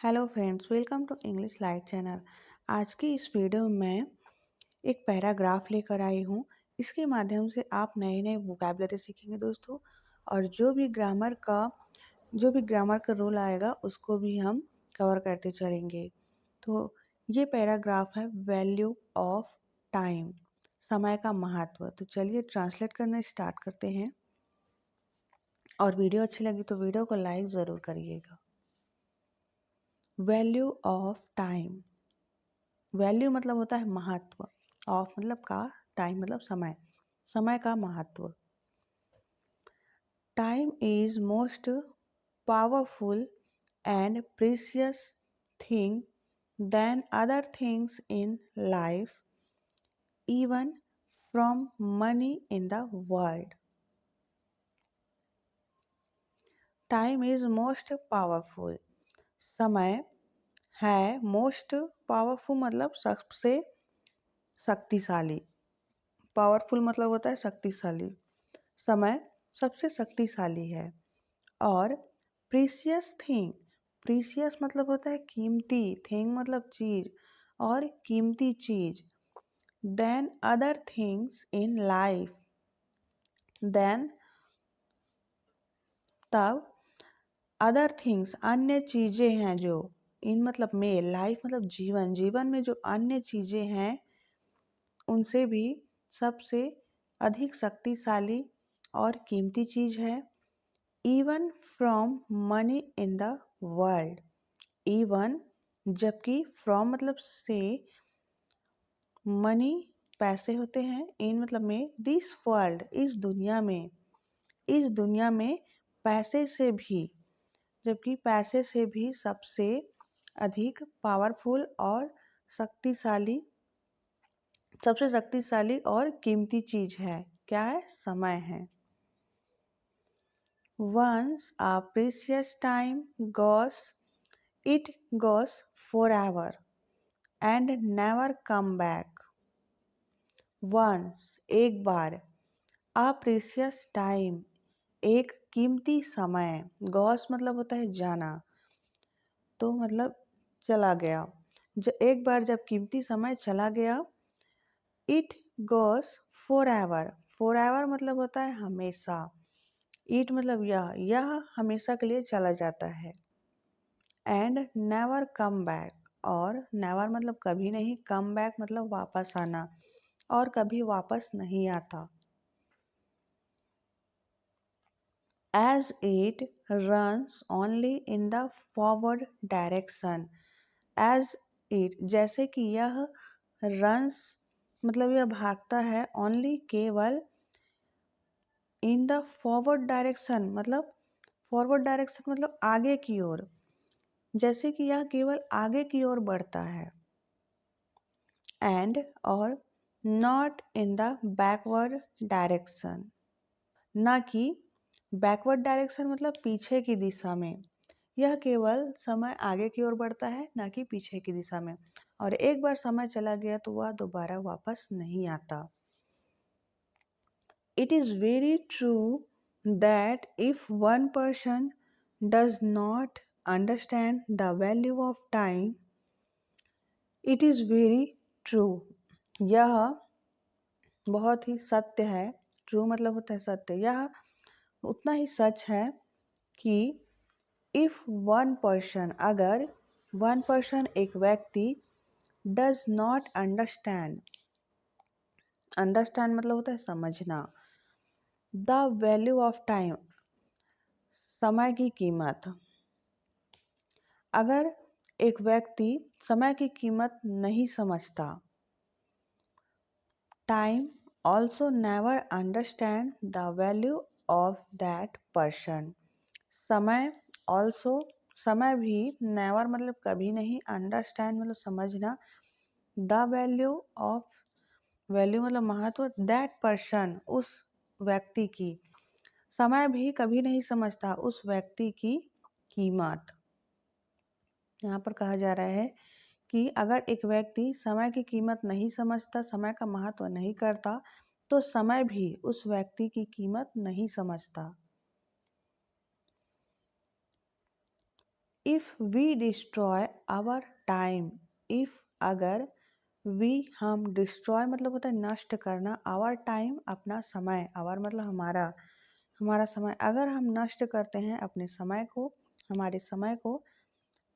Hello friends, welcome to English light channel. आज की इस वीडियो में एक पैराग्राफ लेकर आई हूँ। इसके माध्यम से आप नए नए वोकैबुलरी सीखेंगे दोस्तों। और जो भी ग्रामर का रूल आएगा उसको भी हम कवर करते चलेंगे। तो ये पैराग्राफ है वैल्यू ऑफ टाइम, समय का महत्व। तो चलिए ट्रांसलेट करना स्टार्ट करते हैं। और वीडियो अच्छी लगी तो वीडियो को लाइक ज़रूर करिएगा। Value of time. वैल्यू मतलब होता है महत्व, ऑफ मतलब का, टाइम मतलब समय, समय का महत्व। Time is most powerful and precious thing then other things in life, even from money in the world. Time is most powerful. समय है मोस्ट पावरफुल मतलब सबसे शक्तिशाली। पावरफुल मतलब होता है शक्तिशाली। समय सबसे शक्तिशाली है। और प्रीशियस थिंग, प्रीशियस मतलब होता है कीमती, थिंग मतलब चीज, और कीमती चीज। Then other things in life, then तब, अदर थिंग्स अन्य चीजें हैं जो, इन मतलब में, लाइफ मतलब जीवन, जीवन में जो अन्य चीजें हैं उनसे भी सबसे अधिक शक्तिशाली और कीमती चीज है। Even from money in the world. Even जबकि, फ्रॉम मतलब से, मनी पैसे होते हैं, इन मतलब में, दिस वर्ल्ड इस दुनिया में, इस दुनिया में पैसे से भी, जबकि पैसे से भी सबसे अधिक पावरफुल और शक्तिशाली, सबसे शक्तिशाली और कीमती चीज है। क्या है? समय है। Once a precious time goes, it goes forever and never come back. Once एक बार, a precious time एक कीमती समय, goes मतलब होता है जाना, तो मतलब चला गया। एक बार जब कीमती समय चला गया, it goes forever, forever मतलब होता है हमेशा। it मतलब यह हमेशा के लिए चला जाता है। एंड नेवर कम बैक, और नेवर मतलब कभी नहीं, कम बैक मतलब वापस आना, और कभी वापस नहीं आता। As it runs only in the forward direction. As it जैसे कि यह, रन्स मतलब यह भागता है, ओनली केवल, इन द फॉरवर्ड डायरेक्शन मतलब, फॉरवर्ड डायरेक्शन मतलब आगे की ओर, जैसे कि यह केवल आगे की ओर बढ़ता है। एंड और not in the backward direction, ना कि बैकवर्ड डायरेक्शन मतलब पीछे की दिशा में। यह केवल समय आगे की ओर बढ़ता है, ना कि पीछे की दिशा में। और एक बार समय चला गया तो वह दोबारा वापस नहीं आता। It is very true that if one person does not understand the value of time, it is very true, यह बहुत ही सत्य है। ट्रू मतलब होता है सत्य। यह उतना ही सच है कि इफ वन पर्सन, अगर वन पर्सन एक व्यक्ति, डज नॉट अंडरस्टैंड, अंडरस्टैंड मतलब होता है समझना, द वैल्यू ऑफ टाइम समय की कीमत, अगर एक व्यक्ति समय की कीमत नहीं समझता, time also never understand the value of that person। समय also, समय भी, never मतलब कभी नहीं, understand मतलब समझना, the value of, value मतलब महत्व, that person उस व्यक्ति की, समय भी कभी नहीं समझता उस व्यक्ति की कीमत। यहाँ पर कहा जा रहा है कि अगर एक व्यक्ति समय की कीमत नहीं समझता, समय का महत्व नहीं करता, तो समय भी उस व्यक्ति की कीमत नहीं समझता। If we destroy our time, if अगर, वी हम, डिस्ट्रॉय मतलब होता है नष्ट करना, आवर टाइम अपना समय, आवर मतलब हमारा, हमारा समय, अगर हम नष्ट करते हैं अपने समय को, हमारे समय को,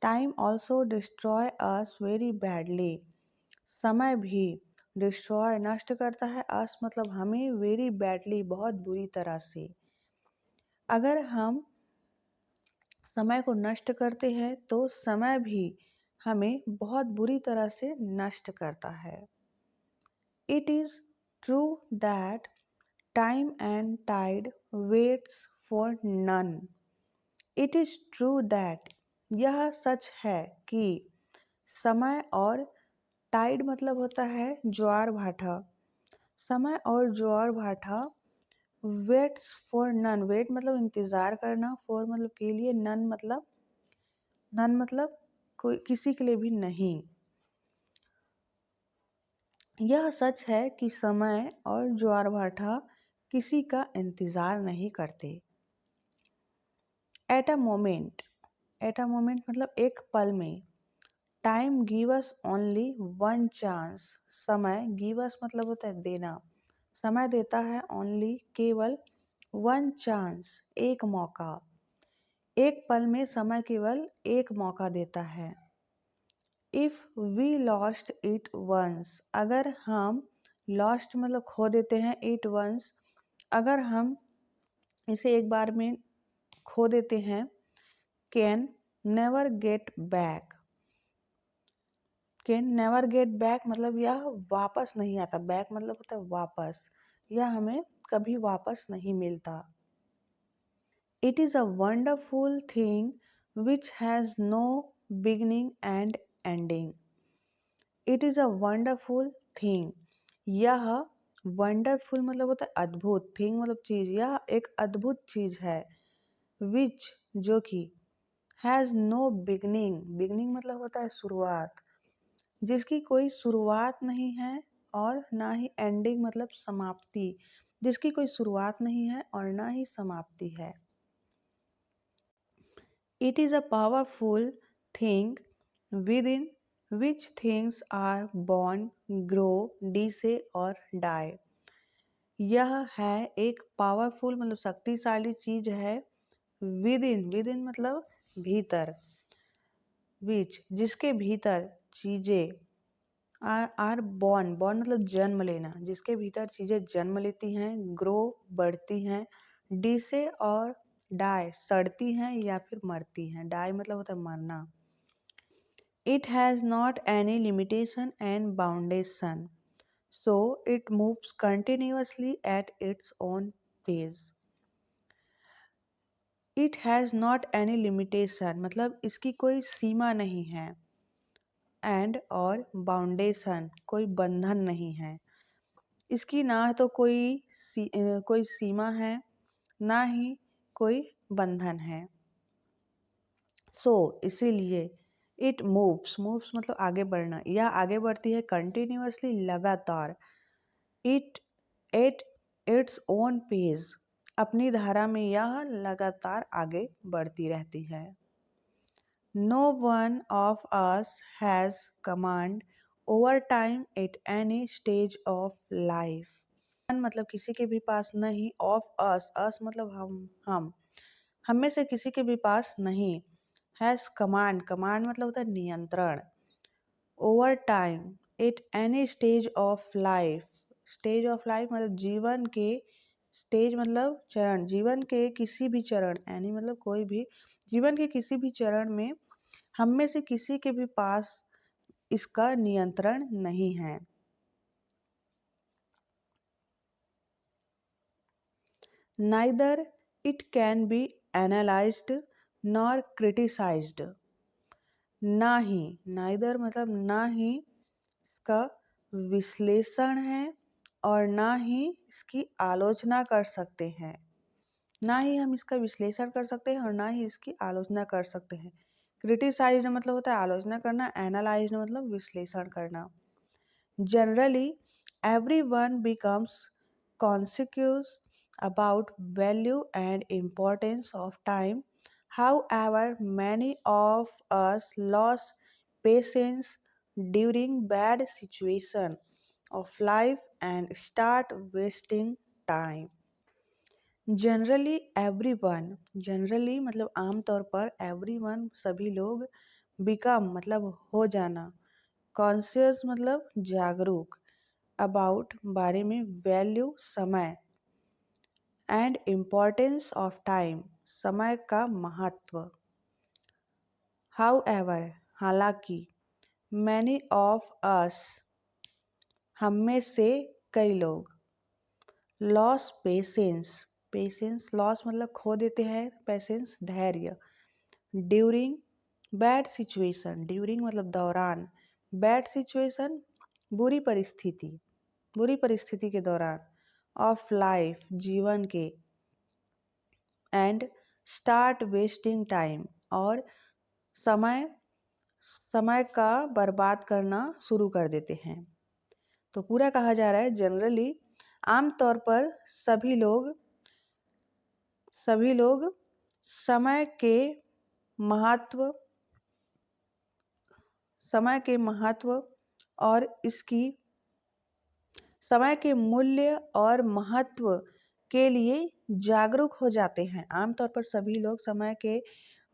time also destroy us very badly, समय भी डिस्ट्रॉय नष्ट करता है, अस मतलब हमें, वेरी बैडली बहुत बुरी तरह से। अगर हम समय को नष्ट करते हैं तो समय भी हमें बहुत बुरी तरह से नष्ट करता है। It is true that time and tide waits for none. It is true that, यह सच है कि समय और टाइड मतलब होता है ज्वार भाटा, समय और ज्वार भाटा, वेट्स फॉर नन, वेट मतलब इंतजार करना, फॉर मतलब के लिए, नन मतलब कोई, किसी के लिए भी नहीं। यह सच है कि समय और ज्वार भाटा किसी का इंतजार नहीं करते। At a moment, at a moment मतलब एक पल में, time give us only one chance, समय गिव अस मतलब होता है देना, समय देता है ओनली केवल, वन चांस एक मौका, एक पल में समय केवल एक मौका देता है। If we lost it once, अगर हम, लॉस्ट मतलब खो देते हैं, इट वंस अगर हम इसे एक बार में खो देते हैं, can never get back, can never get back मतलब यह वापस नहीं आता, बैक मतलब होता है वापस, यह हमें कभी वापस नहीं मिलता। It is a wonderful thing which has no beginning and ending. It is a wonderful thing, यह वंडरफुल मतलब होता है अद्भुत, थिंग मतलब चीज़, यह एक अद्भुत चीज़ है, विच जो कि, हैज़ नो बिगनिंग, बिगनिंग मतलब होता है शुरुआत, जिसकी कोई शुरुआत नहीं है, और ना ही एंडिंग मतलब समाप्ति, जिसकी कोई शुरुआत नहीं है और ना ही समाप्ति है। It is a powerful thing with which things are born, grow, decay और die। यह है एक पावरफुल मतलब शक्तिशाली चीज है, विद इन मतलब भीतर, विच जिसके भीतर चीजें, आर बॉर्न, बॉर्न मतलब जन्म लेना, जिसके भीतर चीजें जन्म लेती हैं, ग्रो बढ़ती हैं, डिसे और डाई सड़ती हैं या फिर मरती हैं, डाई मतलब होता है मरना। It has not any limitation and boundation, so it moves continuously at its own pace. It has not any limitation मतलब इसकी कोई सीमा नहीं है, and और बाउंडेशन कोई बंधन नहीं है, इसकी ना तो कोई सीमा है, ना ही कोई बंधन है। इसीलिए इट मूव्स मतलब आगे बढ़ना, यह आगे बढ़ती है कंटिन्यूअसली लगातार, it at its own pace अपनी धारा में यह लगातार आगे बढ़ती रहती है। No one of us has command over time at any stage of life, मतलब किसी के भी पास नहीं, ऑफ अस मतलब हम में से किसी के भी पास नहीं, हैज कमांड, कमांड मतलब होता है नियंत्रण, over time at any stage of life, stage of life मतलब जीवन के, स्टेज मतलब चरण, जीवन के किसी भी चरण, एनी मतलब कोई भी, जीवन के किसी भी चरण में हम में से किसी के भी पास इसका नियंत्रण नहीं है। Neither it can be analysed nor criticised, ना ही, नाइदर मतलब ना ही इसका विश्लेषण है और ना ही इसकी आलोचना कर सकते हैं, ना ही हम इसका विश्लेषण कर सकते हैं और ना ही इसकी आलोचना कर सकते हैं। क्रिटिसाइज मतलब होता है आलोचना करना, एनालाइज मतलब विश्लेषण करना। Generally every one becomes conscious about value and importance of time, However, many of us lose patience during bad situation of life and start wasting time. Generally मतलब आमतौर पर एवरीवन सभी लोग बिकम मतलब हो जाना, कॉन्शियस मतलब जागरूक, अबाउट बारे में, वैल्यू समय, एंड इम्पोर्टेंस ऑफ टाइम समय का महत्व। हाउएवर हालांकि, मैनी ऑफ अस हम में से कई लोग, लॉस पेशेंस पेशेंस लॉस मतलब खो देते हैं, पेशेंस धैर्य, ड्यूरिंग बैड सिचुएशन ड्यूरिंग मतलब दौरान, बैड सिचुएशन बुरी परिस्थिति के दौरान, ऑफ लाइफ जीवन के, एंड स्टार्ट वेस्टिंग टाइम और समय समय का बर्बाद करना शुरू कर देते हैं। तो पूरा कहा जा रहा है जनरली आमतौर पर सभी लोग समय के महत्व समय के महत्व और इसकी समय के मूल्य और महत्व के लिए जागरूक हो जाते हैं। आमतौर पर सभी लोग समय के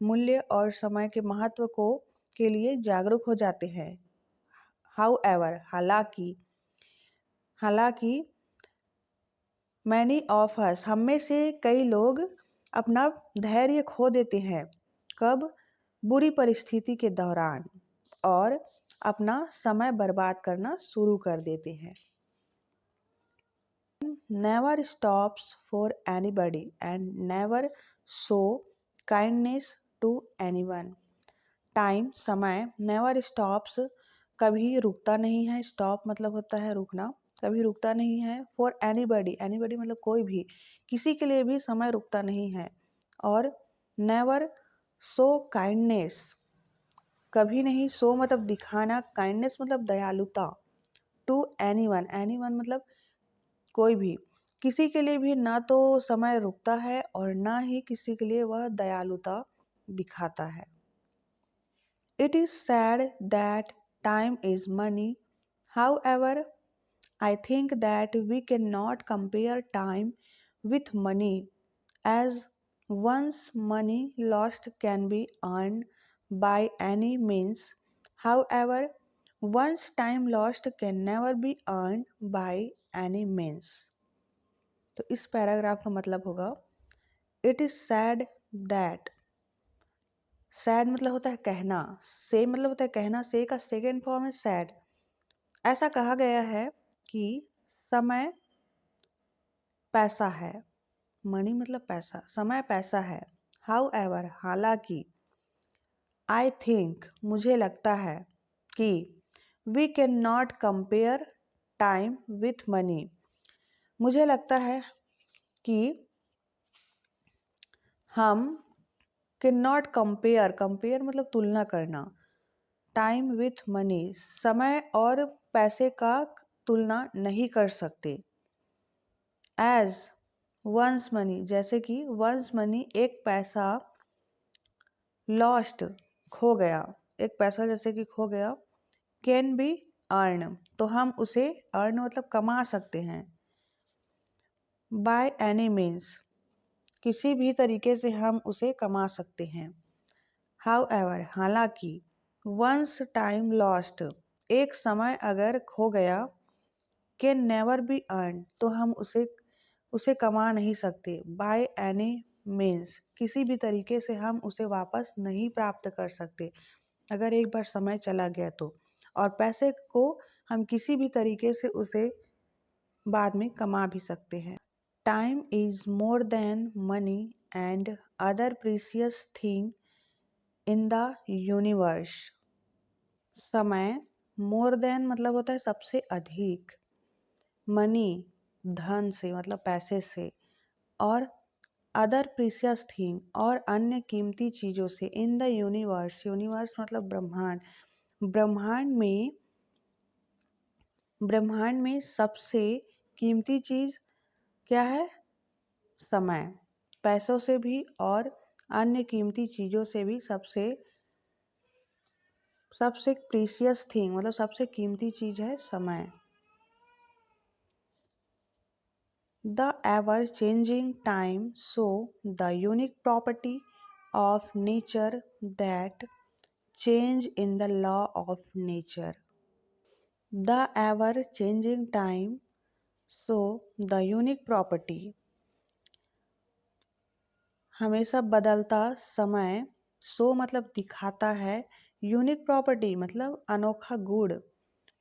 मूल्य और समय के महत्व को के लिए जागरूक हो जाते हैं। हाउएवर हालांकि मैनी ऑफ अस हम में से कई लोग अपना धैर्य खो देते हैं। कब? बुरी परिस्थिति के दौरान, और अपना समय बर्बाद करना शुरू कर देते हैं। Never stops for anybody and never show kindness to anyone. Time समय नेवर स्टॉप्स कभी रुकता नहीं है, स्टॉप मतलब होता है रुकना, कभी रुकता नहीं है। फॉर एनीबॉडी मतलब कोई भी, किसी के लिए भी समय रुकता नहीं है। और नेवर शो काइंडनेस कभी नहीं, शो मतलब दिखाना, काइंडनेस मतलब दयालुता, टू एनीवन मतलब कोई भी, किसी के लिए भी ना तो समय रुकता है और ना ही किसी के लिए वह दयालुता दिखाता है। It is sad that time is money. However, I think that we cannot compare time with money, as once money lost can be earned by any means. However, once time lost can never be earned by any means. तो इस paragraph का मतलब होगा, it is sad that, sad मतलब होता है कहना, से मतलब होता है कहना, से का सेकेंड फॉर्म है सैड। ऐसा कहा गया है कि समय पैसा है, मनी मतलब पैसा, समय पैसा है। हाउएवर हालांकि, आई थिंक मुझे लगता है कि, we can not compare time with money मुझे लगता है कि हम कैन नॉट कंपेयर मतलब तुलना करना, टाइम विथ मनी समय और पैसे का तुलना नहीं कर सकते। एज वंस मनी जैसे कि वंस मनी एक पैसा, लॉस्ट खो गया, एक पैसा जैसे कि खो गया, कैन बी अर्न तो हम उसे अर्न मतलब कमा सकते हैं, बाय एनी मीन्स किसी भी तरीके से हम उसे कमा सकते हैं। हाउएवर हालांकि, वंस टाइम लॉस्ट एक समय अगर खो गया, कैन नेवर बी अर्न तो हम उसे कमा नहीं सकते, बाय एनी मीन्स किसी भी तरीके से हम उसे वापस नहीं प्राप्त कर सकते। अगर एक बार समय चला गया तो, और पैसे को हम किसी भी तरीके से उसे बाद में कमा भी सकते हैं। Time is more than money and other precious thing in the universe. समय मोर देन मतलब होता है सबसे अधिक, मनी धन से मतलब पैसे से, और अदर प्रीसियस थिंग और अन्य कीमती चीज़ों से, इन द यूनिवर्स मतलब ब्रह्मांड, ब्रह्मांड में सबसे कीमती चीज़ क्या है? समय, पैसों से भी और अन्य कीमती चीज़ों से भी सबसे सबसे प्रीशियस थिंग मतलब सबसे कीमती चीज़ है समय। The ever changing time show the unique property of nature that change in the law of nature. The ever changing time so the unique property हमेशा बदलता समय सो मतलब दिखाता है यूनिक प्रॉपर्टी मतलब अनोखा गुण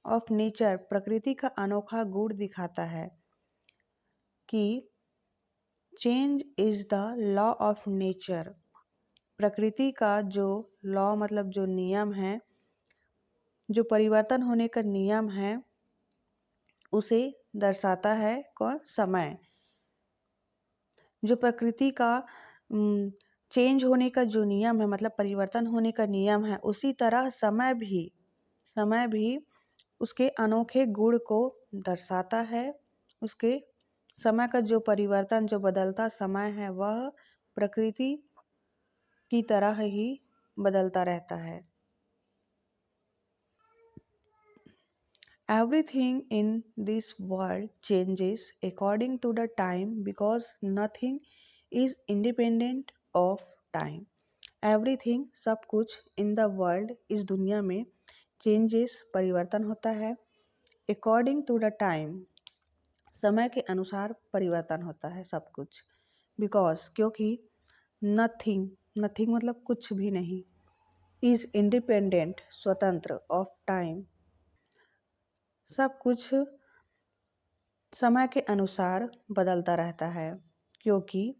ऑफ नेचर प्रकृति का अनोखा गुण दिखाता है कि change is the law of nature प्रकृति का जो लॉ मतलब जो नियम है जो परिवर्तन होने का नियम है उसे दर्शाता है कौन समय जो प्रकृति का चेंज होने का जो नियम है मतलब परिवर्तन होने का नियम है उसी तरह समय भी उसके अनोखे गुण को दर्शाता है। उसके समय का जो परिवर्तन जो बदलता समय है वह प्रकृति की तरह ही बदलता रहता है। Everything in this world changes according to the time because nothing is independent of time. Everything सब कुछ in the world इस दुनिया में changes परिवर्तन होता है according to the time समय के अनुसार परिवर्तन होता है सब कुछ because क्योंकि nothing मतलब कुछ भी नहीं is independent स्वतंत्र of time सब कुछ समय के अनुसार बदलता रहता है क्योंकि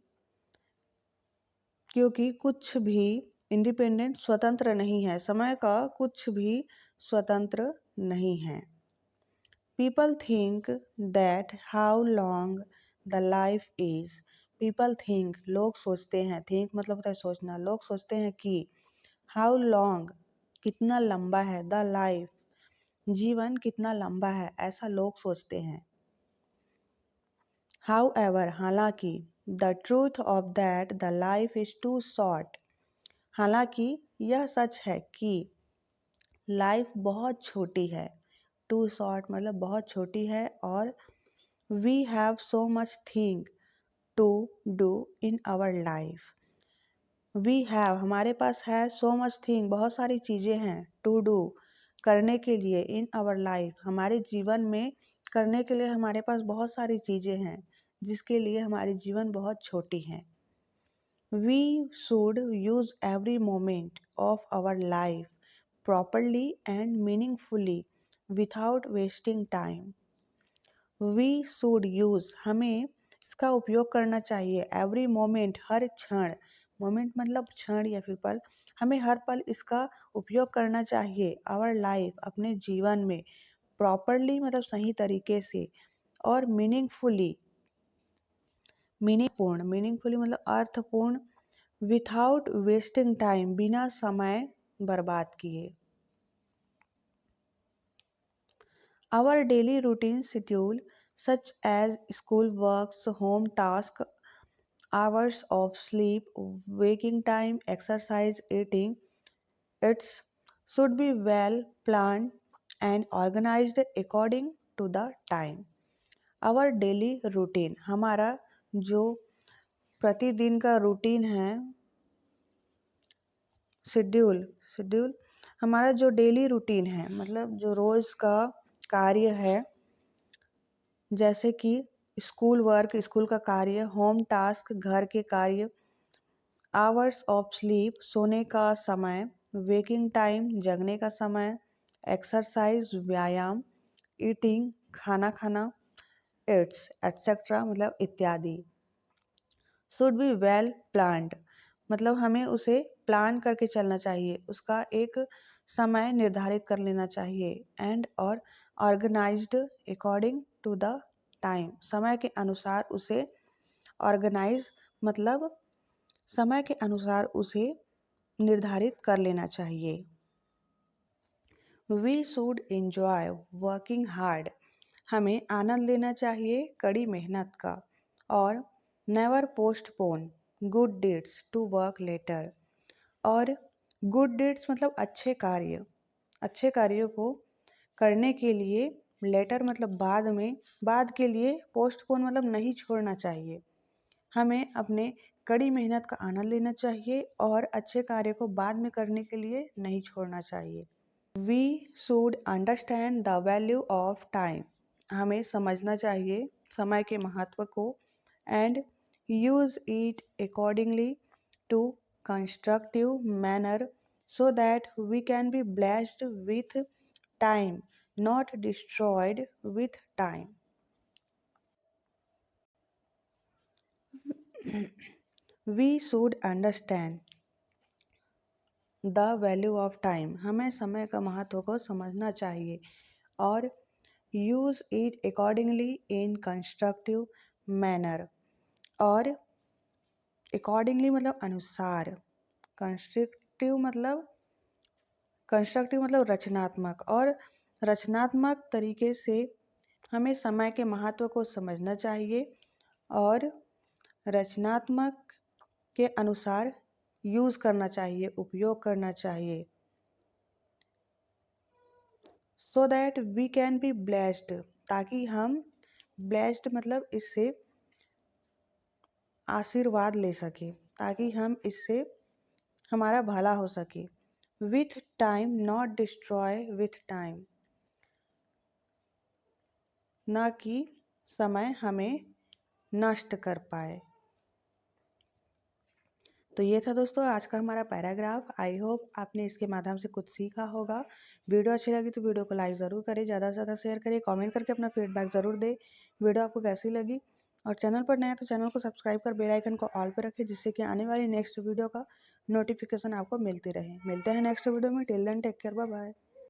कुछ भी इंडिपेंडेंट स्वतंत्र नहीं है समय का कुछ भी स्वतंत्र नहीं है। People think that how long the life is people think लोग सोचते हैं थिंक मतलब होता है सोचना लोग सोचते हैं कि हाउ लॉन्ग कितना लंबा है द लाइफ जीवन कितना लंबा है ऐसा लोग सोचते हैं। However, हालांकि the truth of that the life is too short हालांकि यह सच है कि लाइफ बहुत छोटी है too short मतलब बहुत छोटी है और we have so much thing to do in our life we have हमारे पास है so much thing बहुत सारी चीज़ें हैं to do करने के लिए in our life हमारे जीवन में करने के लिए हमारे पास बहुत सारी चीज़ें हैं जिसके लिए हमारी जीवन बहुत छोटी है। We should use every moment of our life properly and meaningfully without wasting time. We should use हमें इसका उपयोग करना चाहिए every moment हर क्षण मोमेंट मतलब क्षण या फिर पल हमें हर पल इसका उपयोग करना चाहिए our life अपने जीवन में प्रॉपरली मतलब सही तरीके से और मीनिंगफुली मतलब अर्थपूर्ण विथआउट वेस्टिंग टाइम बिना समय बर्बाद किए। Our daily routine schedule such as school works home task hours of sleep waking time exercise eating its should be well planned and organized according to the time. Our daily routine हमारा जो प्रतिदिन का routine है schedule हमारा जो daily routine है मतलब जो रोज़ का कार्य है जैसे कि स्कूल वर्क स्कूल का कार्य होम टास्क घर के कार्य आवर्स ऑफ स्लीप सोने का समय वेकिंग टाइम जगने का समय एक्सरसाइज व्यायाम ईटिंग खाना खाना इट्स एटसेट्रा मतलब इत्यादि शुड बी वेल प्लान्ड मतलब हमें उसे प्लान करके चलना चाहिए उसका एक समय निर्धारित कर लेना चाहिए एंड और organised according to the time समय के अनुसार उसे ऑर्गेनाइज मतलब समय के अनुसार उसे निर्धारित कर लेना चाहिए। We should enjoy working hard हमें आनंद लेना चाहिए कड़ी मेहनत का और never postpone good deeds to work later. और गुड डीड्स मतलब अच्छे कार्य, अच्छे कार्यों को करने के लिए लेटर मतलब बाद में, बाद के लिए पोस्टपोन मतलब नहीं छोड़ना चाहिए। हमें अपने कड़ी मेहनत का आनंद लेना चाहिए और अच्छे कार्य को बाद में करने के लिए नहीं छोड़ना चाहिए। We should understand the value of time. हमें समझना चाहिए समय के महत्व को। And use it accordingly to constructive manner so that we can be blessed with time, not destroyed with time. We should understand the value of time. हमें समय का महत्व को समझना चाहिए और use it accordingly in constructive manner. और accordingly मतलब अनुसार, कंस्ट्रक्टिव मतलब रचनात्मक, और रचनात्मक तरीके से हमें समय के महत्व को समझना चाहिए और रचनात्मक के अनुसार यूज़ करना चाहिए, उपयोग करना चाहिए। So that we can be blessed, ताकि हम ब्लेस्ड मतलब इससे आशीर्वाद ले सके, ताकि हम इससे हमारा भला हो सके। With time not destroy with time, ना कि समय हमें नष्ट कर पाए। तो ये था दोस्तों आज का हमारा पैराग्राफ। आई होप आपने इसके माध्यम से कुछ सीखा होगा। वीडियो अच्छी लगी तो वीडियो को लाइक ज़रूर करें, ज़्यादा से ज़्यादा शेयर करें, कमेंट करके अपना फीडबैक ज़रूर दें वीडियो आपको कैसी लगी। और चैनल पर नया है तो चैनल को सब्सक्राइब कर बेल आइकन को ऑल पर रखें, जिससे कि आने वाली नेक्स्ट वीडियो का नोटिफिकेशन आपको मिलती रहे। मिलते हैं नेक्स्ट वीडियो में। Till then take care, bye bye.